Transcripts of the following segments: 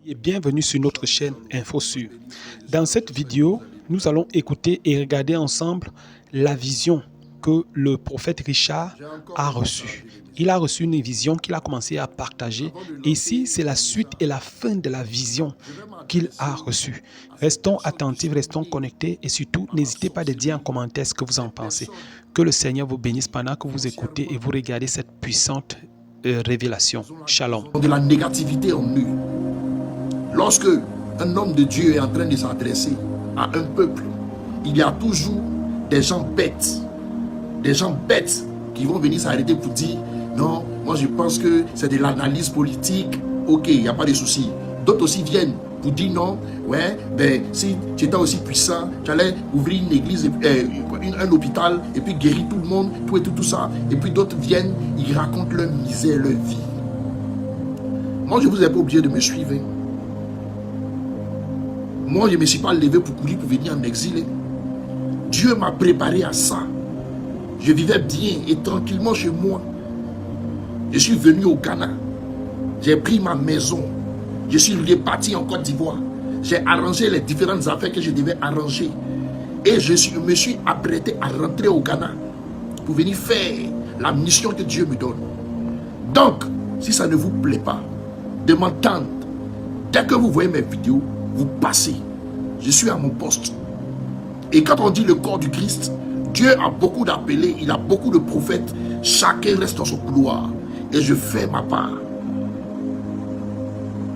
Et bienvenue sur notre chaîne InfoSur. Dans cette vidéo, nous allons écouter et regarder ensemble la vision que le prophète Richard a reçue. Il a reçu une vision qu'il a commencé à partager. Et ici, c'est la suite et la fin de la vision qu'il a reçue. Restons attentifs, restons connectés et surtout, n'hésitez pas à dire en commentaire ce que vous en pensez. Que le Seigneur vous bénisse pendant que vous écoutez et vous regardez cette puissante révélation. Shalom. De la négativité en eux. Lorsque un homme de Dieu est en train de s'adresser à un peuple, il y a toujours des gens bêtes qui vont venir s'arrêter pour dire non, moi je pense que c'est de l'analyse politique. Ok, il n'y a pas de souci. D'autres aussi viennent pour dire non, ouais, ben si tu étais aussi puissant, tu allais ouvrir une église, un hôpital et puis guérir tout le monde, tout ça. Et puis d'autres viennent, ils racontent leur misère, leur vie. Moi je vous ai pas obligé de me suivre. Moi, je ne me suis pas levé pour courir, pour venir en exil. Dieu m'a préparé à ça. Je vivais bien et tranquillement chez moi. Je suis venu au Ghana. J'ai pris ma maison. Je suis reparti en Côte d'Ivoire. J'ai arrangé les différentes affaires que je devais arranger. Et je me suis apprêté à rentrer au Ghana pour venir faire la mission que Dieu me donne. Donc, si ça ne vous plaît pas de m'entendre, dès que vous voyez mes vidéos, vous passez. Je suis à mon poste. Et quand on dit le corps du Christ, Dieu a beaucoup d'appelés, il a beaucoup de prophètes. Chacun reste dans son couloir. Et je fais ma part.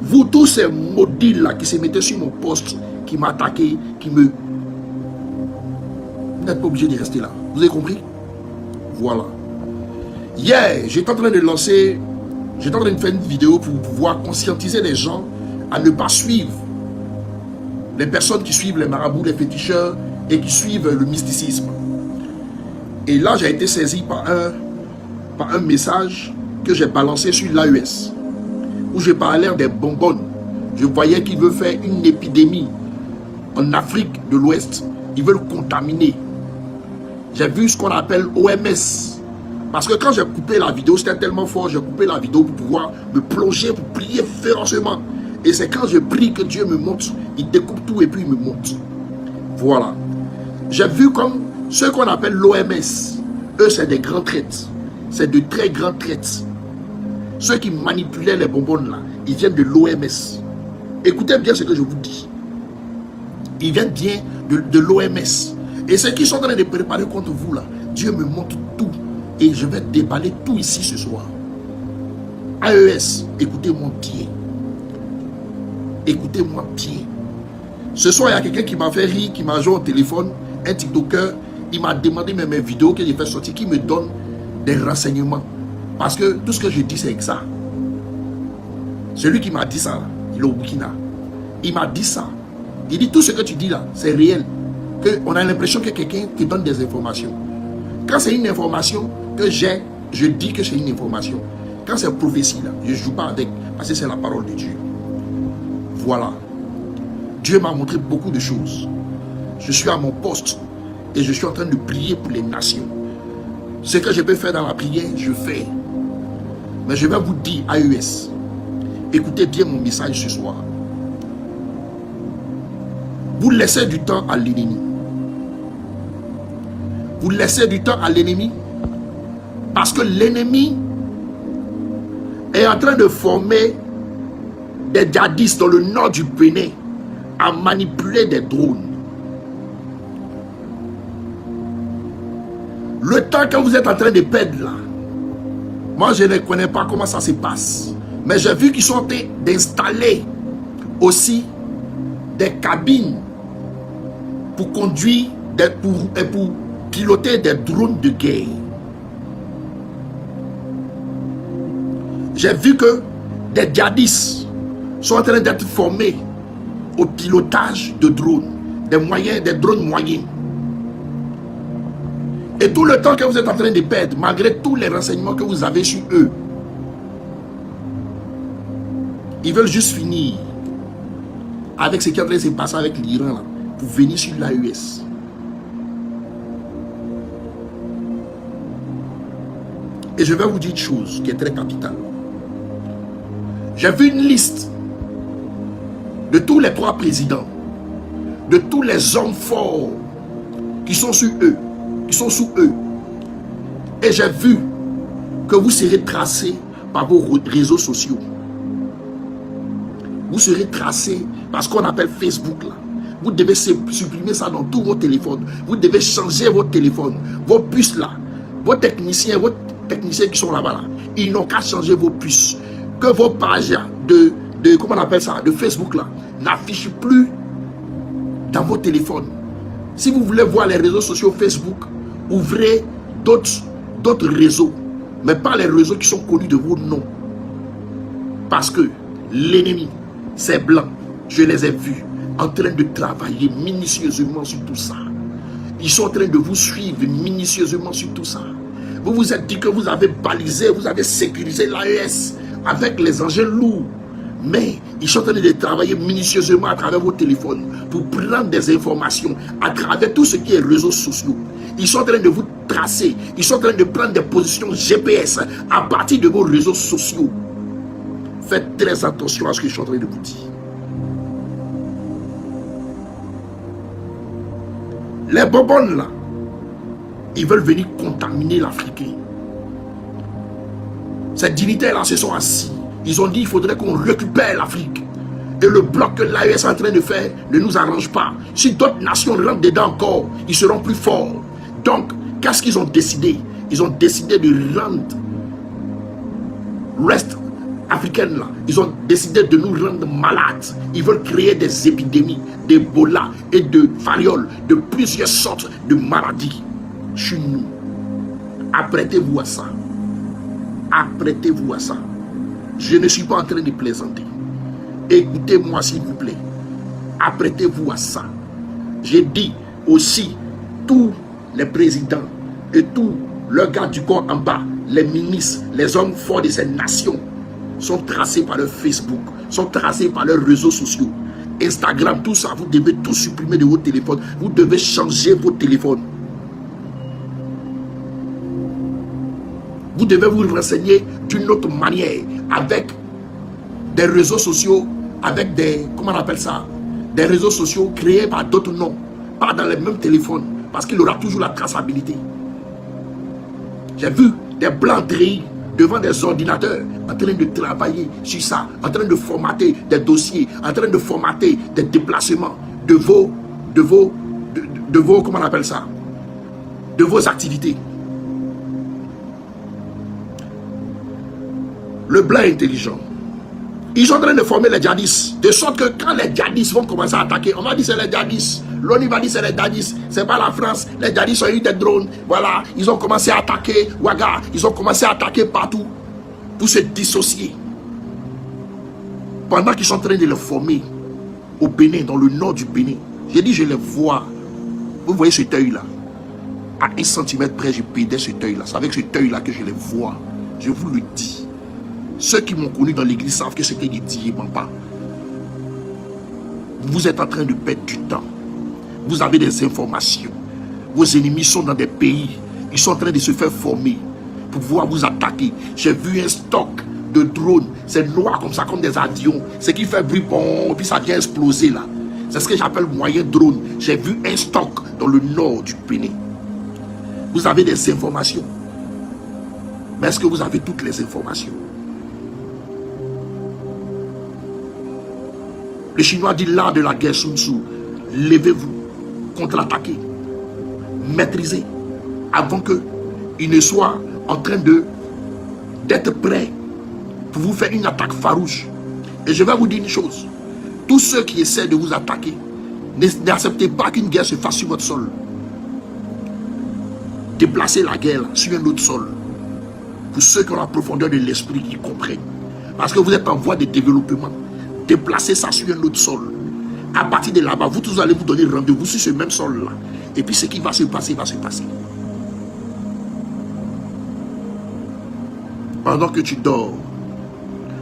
Vous tous ces maudits là qui se mettaient sur mon poste, qui m'attaquaient, qui me... Vous n'êtes pas obligé de rester là. Vous avez compris? Voilà. Hier, j'étais en train de lancer... J'étais en train de faire une vidéo pour pouvoir conscientiser les gens à ne pas suivre les personnes qui suivent les marabouts, les féticheurs et qui suivent le mysticisme. Et là, j'ai été saisi par un message que j'ai balancé sur l'AES, où je parlais des bonbonnes. Je voyais qu'ils veulent faire une épidémie en Afrique de l'Ouest. Ils veulent contaminer. J'ai vu ce qu'on appelle OMS. Parce que quand j'ai coupé la vidéo, c'était tellement fort, j'ai coupé la vidéo pour pouvoir me plonger, pour prier férocement. Et c'est quand je prie que Dieu me montre, il découpe tout et puis il me montre. Voilà. J'ai vu comme ceux qu'on appelle l'OMS, eux c'est des grands traites. C'est de très grands traites. Ceux qui manipulaient les bonbonnes là, ils viennent de l'OMS. Écoutez bien ce que je vous dis. Ils viennent bien de l'OMS. Et ceux qui sont en train de préparer contre vous là, Dieu me montre tout. Et je vais déballer tout ici ce soir. AES, écoutez-moi bien. Écoutez-moi bien. Ce soir, il y a quelqu'un qui m'a fait rire, qui m'a joué au téléphone, un TikToker. Il m'a demandé même mes vidéos que j'ai fait sortir, qui me donne des renseignements. Parce que tout ce que je dis, c'est ça. Celui qui m'a dit ça, il est au Burkina. Il m'a dit ça. Il dit tout ce que tu dis là, c'est réel. On a l'impression que quelqu'un te donne des informations. Quand c'est une information que j'ai, je dis que c'est une information. Quand c'est prophétie là, je ne joue pas avec, parce que c'est la parole de Dieu. Voilà. Dieu m'a montré beaucoup de choses. Je suis à mon poste et je suis en train de prier pour les nations. Ce que je peux faire dans la prière, je fais. Mais je vais vous dire, AES, écoutez bien mon message ce soir. Vous laissez du temps à l'ennemi. Vous laissez du temps à l'ennemi parce que l'ennemi est en train de former des djihadistes dans le nord du Bénin à manipuler des drones. Le temps que vous êtes en train de perdre là, moi je ne connais pas comment ça se passe, mais j'ai vu qu'ils sont en train d'installer aussi des cabines pour conduire, pour piloter des drones de guerre. J'ai vu que des djihadistes sont en train d'être formés au pilotage de drones, des drones moyens. Et tout le temps que vous êtes en train de perdre, malgré tous les renseignements que vous avez sur eux, ils veulent juste finir avec ce qui est en train de se passer avec l'Iran pour venir sur l'AES. Et je vais vous dire une chose qui est très capitale. J'ai vu une liste de tous les 3 présidents, de tous les hommes forts qui sont sur eux, qui sont sous eux. Et j'ai vu que vous serez tracés par vos réseaux sociaux. Vous serez tracés par ce qu'on appelle Facebook là. Vous devez supprimer ça dans tous vos téléphones. Vous devez changer votre téléphone, vos puces là. Vos techniciens qui sont là-bas, là, ils n'ont qu'à changer vos puces. Que vos pages comment on appelle ça, de Facebook là, n'affichent plus dans vos téléphones. Si vous voulez voir les réseaux sociaux Facebook, ouvrez d'autres réseaux, mais pas les réseaux qui sont connus de vos noms. Parce que l'ennemi, c'est blanc, je les ai vus en train de travailler minutieusement sur tout ça. Ils sont en train de vous suivre minutieusement sur tout ça. Vous vous êtes dit que vous avez balisé, vous avez sécurisé l'AES avec les engins lourds. Mais ils sont en train de travailler minutieusement à travers vos téléphones pour prendre des informations à travers tout ce qui est réseaux sociaux. Ils sont en train de vous tracer. Ils sont en train de prendre des positions GPS à partir de vos réseaux sociaux. Faites très attention à ce que je suis en train de vous dire. Les bonbonnes là, ils veulent venir contaminer l'Africain. Ces dignitaires là se sont assis. Ils ont dit qu'il faudrait qu'on récupère l'Afrique. Et le bloc que l'AES est en train de faire ne nous arrange pas. Si d'autres nations rentrent dedans encore, ils seront plus forts. Donc, qu'est-ce qu'ils ont décidé? Ils ont décidé de rendre l'Ouest africain là. Ils ont décidé de nous rendre malades. Ils veulent créer des épidémies d'Ebola et de variole, de plusieurs sortes de maladies chez nous. Apprêtez-vous à ça. Apprêtez-vous à ça. Je ne suis pas en train de plaisanter. Écoutez-moi s'il vous plaît. Apprêtez-vous à ça. J'ai dit aussi, tous les présidents et tous leurs gars du corps en bas, les ministres, les hommes forts de ces nations sont tracés par leur Facebook, sont tracés par leurs réseaux sociaux. Instagram, tout ça, vous devez tout supprimer de vos téléphones. Vous devez changer vos téléphones. Vous devez vous renseigner d'une autre manière, avec des réseaux sociaux, avec des, comment on appelle ça, des réseaux sociaux créés par d'autres noms, pas dans les mêmes téléphones, parce qu'il aura toujours la traçabilité. J'ai vu des blancs treillis devant des ordinateurs, en train de travailler sur ça, en train de formater des dossiers, en train de formater des déplacements de vos comment on appelle ça, de vos activités. Le blanc intelligent. Ils sont en train de former les djihadistes. De sorte que quand les djihadistes vont commencer à attaquer, on va dire c'est les djihadistes. L'ONU va dire c'est les djihadistes. C'est pas la France. Les djihadistes ont eu des drones. Voilà. Ils ont commencé à attaquer Ouaga. Ils ont commencé à attaquer partout. Pour se dissocier. Pendant qu'ils sont en train de les former au Bénin, dans le nord du Bénin. J'ai dit je les vois. Vous voyez cet œil-là. À 1 centimètre près, je pédais cet œil-là. C'est avec cet œil-là que je les vois. Je vous le dis. Ceux qui m'ont connu dans l'église savent que c'était des Diébamba. Vous êtes en train de perdre du temps. Vous avez des informations. Vos ennemis sont dans des pays. Ils sont en train de se faire former pour pouvoir vous attaquer. J'ai vu un stock de drones. C'est noir comme ça, comme des avions. Ce qui fait bruit, bon, et puis ça vient exploser là. C'est ce que j'appelle moyen drone. J'ai vu un stock dans le nord du Bénin. Vous avez des informations. Mais est-ce que vous avez toutes les informations? Le Chinois dit l'art de la guerre Sun Tzu. Levez-vous, contre-attaquez, maîtrisez, avant qu'il ne soit en train d'être prêt pour vous faire une attaque farouche. Et je vais vous dire une chose. Tous ceux qui essaient de vous attaquer, n'acceptez pas qu'une guerre se fasse sur votre sol. Déplacez la guerre sur un autre sol. Pour ceux qui ont la profondeur de l'esprit, qui comprennent. Parce que vous êtes en voie de développement. Déplacez ça sur un autre sol. À partir de là-bas, vous tous allez vous donner rendez-vous sur ce même sol-là. Et puis ce qui va se passer, va se passer. Pendant que tu dors,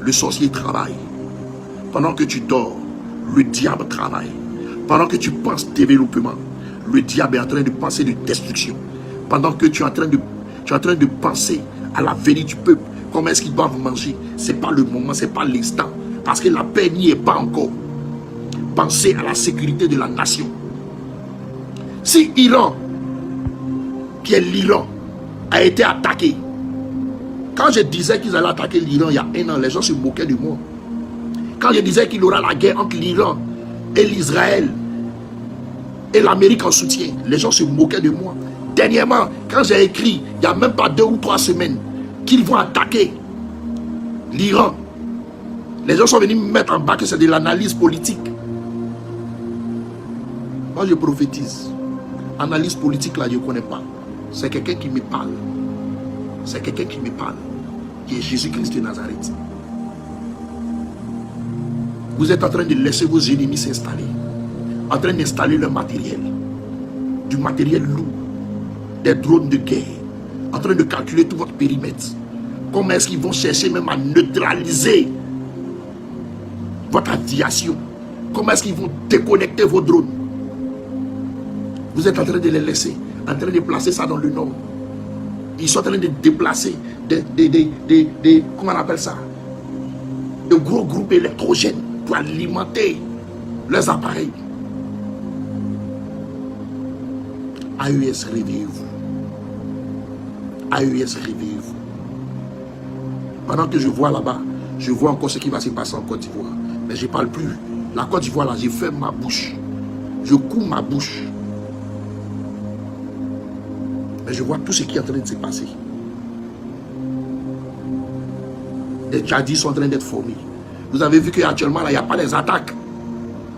le sorcier travaille. Pendant que tu dors, le diable travaille. Pendant que tu penses développement, le diable est en train de penser de destruction. Pendant que tu es en train de penser à la venue du peuple, comment est-ce qu'ils doivent manger, ce n'est pas le moment, ce n'est pas l'instant. Parce que la paix n'y est pas encore. penser à la sécurité de la nation. Si Iran, qui est l'Iran, a été attaqué, quand je disais qu'ils allaient attaquer l'Iran il y a un an, les gens se moquaient de moi. Quand je disais qu'il y aura la guerre entre l'Iran et l'Israël et l'Amérique en soutien, les gens se moquaient de moi. Dernièrement, quand j'ai écrit, il n'y a même pas 2 ou 3 semaines, qu'ils vont attaquer l'Iran, les gens sont venus me mettre en bas que c'est de l'analyse politique. Moi je prophétise. Analyse politique là, je ne connais pas. C'est quelqu'un qui me parle. C'est quelqu'un qui me parle. Qui est Jésus-Christ de Nazareth. Vous êtes en train de laisser vos ennemis s'installer. En train d'installer leur matériel. Du matériel lourd. Des drones de guerre. En train de calculer tout votre périmètre. Comment est-ce qu'ils vont chercher même à neutraliser votre aviation? Comment est-ce qu'ils vont déconnecter vos drones? Vous êtes en train de les laisser, en train de placer ça dans le nord. Ils sont en train de déplacer comment on appelle ça? De gros groupes électrogènes pour alimenter leurs appareils. AES, réveillez-vous. AES, réveillez-vous. Pendant que je vois là-bas, je vois encore ce qui va se passer en Côte d'Ivoire. Mais je ne parle plus. La Côte d'Ivoire, là, je ferme ma bouche. Je couds ma bouche. Mais je vois tout ce qui est en train de se passer. Les djihadistes sont en train d'être formés. Vous avez vu qu'actuellement, il n'y a pas des attaques.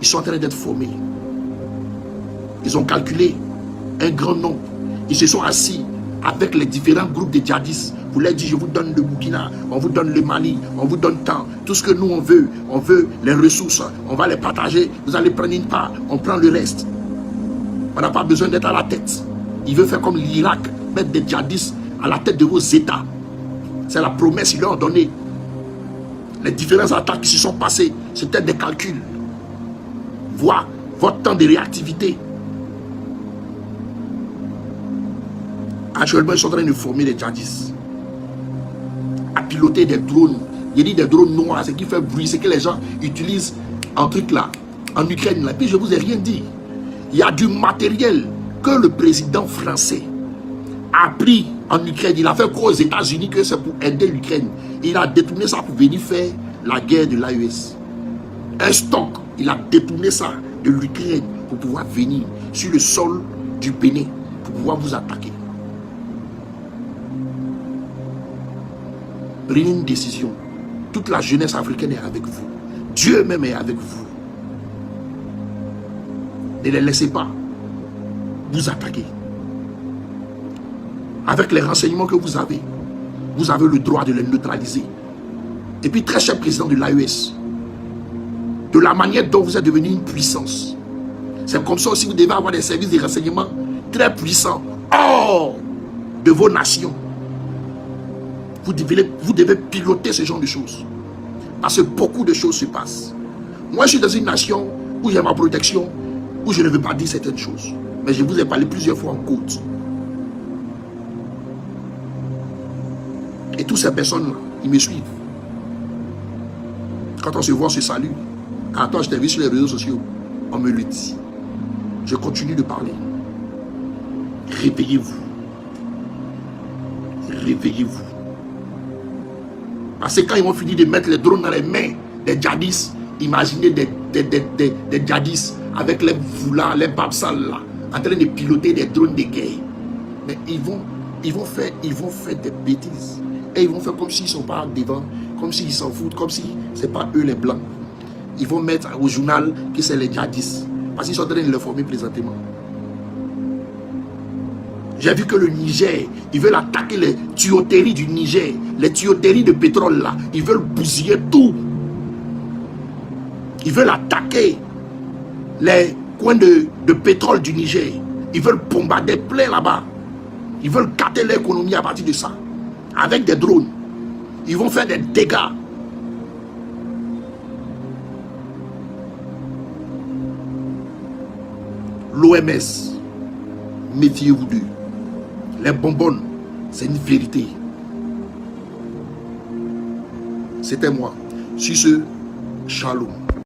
Ils sont en train d'être formés. Ils ont calculé un grand nombre. Ils se sont assis avec les différents groupes de djihadistes. Vous leur dites, je vous donne le Burkina, on vous donne le Mali, on vous donne tant. Tout ce que nous on veut les ressources, on va les partager. Vous allez prendre une part, on prend le reste. On n'a pas besoin d'être à la tête. Il veut faire comme l'Irak, mettre des djihadistes à la tête de vos États. C'est la promesse qu'ils leur ont donnée. Les différentes attaques qui se sont passées, c'était des calculs. Voir votre temps de réactivité. Actuellement, ils sont en train de former les djihadistes. À piloter des drones. Il dit des drones noirs, ce qui fait bruit, c'est que les gens utilisent un truc là, en Ukraine. Là. Puis je vous ai rien dit. Il y a du matériel que le président français a pris en Ukraine. Il a fait quoi aux États-Unis que c'est pour aider l'Ukraine. Il a détourné ça pour venir faire la guerre de l'AES. Un stock, il a détourné ça de l'Ukraine pour pouvoir venir sur le sol du Bénin, pour pouvoir vous attaquer. Prenez une décision. Toute la jeunesse africaine est avec vous. Dieu même est avec vous. Ne les laissez pas vous attaquer. Avec les renseignements que vous avez le droit de les neutraliser. Et puis, très cher président de l'AES, de la manière dont vous êtes devenu une puissance, c'est comme ça aussi que vous devez avoir des services de renseignement très puissants hors de vos nations. Vous devez piloter ce genre de choses. Parce que beaucoup de choses se passent. Moi, je suis dans une nation où j'ai ma protection, où je ne veux pas dire certaines choses. Mais je vous ai parlé plusieurs fois en côte. Et toutes ces personnes-là, ils me suivent. Quand on se voit, on se salue. Quand je t'ai vu sur les réseaux sociaux, on me le dit. Je continue de parler. Réveillez-vous. Réveillez-vous. Parce que quand ils vont finir de mettre les drones dans les mains des djihadistes, imaginez des djihadistes avec les foulards, les babsals là, en train de piloter des drones de guerre. Mais ils vont faire des bêtises. Et ils vont faire comme s'ils ne sont pas devant, comme s'ils s'en foutent, comme si ce n'est pas eux les blancs. Ils vont mettre au journal que c'est les djihadistes. Parce qu'ils sont en train de le former présentement. J'ai vu que le Niger, ils veulent attaquer les tuyauteries du Niger, les tuyauteries de pétrole là. Ils veulent bousiller tout. Ils veulent attaquer les coins de pétrole du Niger. Ils veulent bombarder plein là-bas. Ils veulent capter l'économie à partir de ça. Avec des drones. Ils vont faire des dégâts. L'OMS, méfiez-vous d'eux. Les bonbonnes, c'est une vérité. C'était moi. Sur ce, shalom.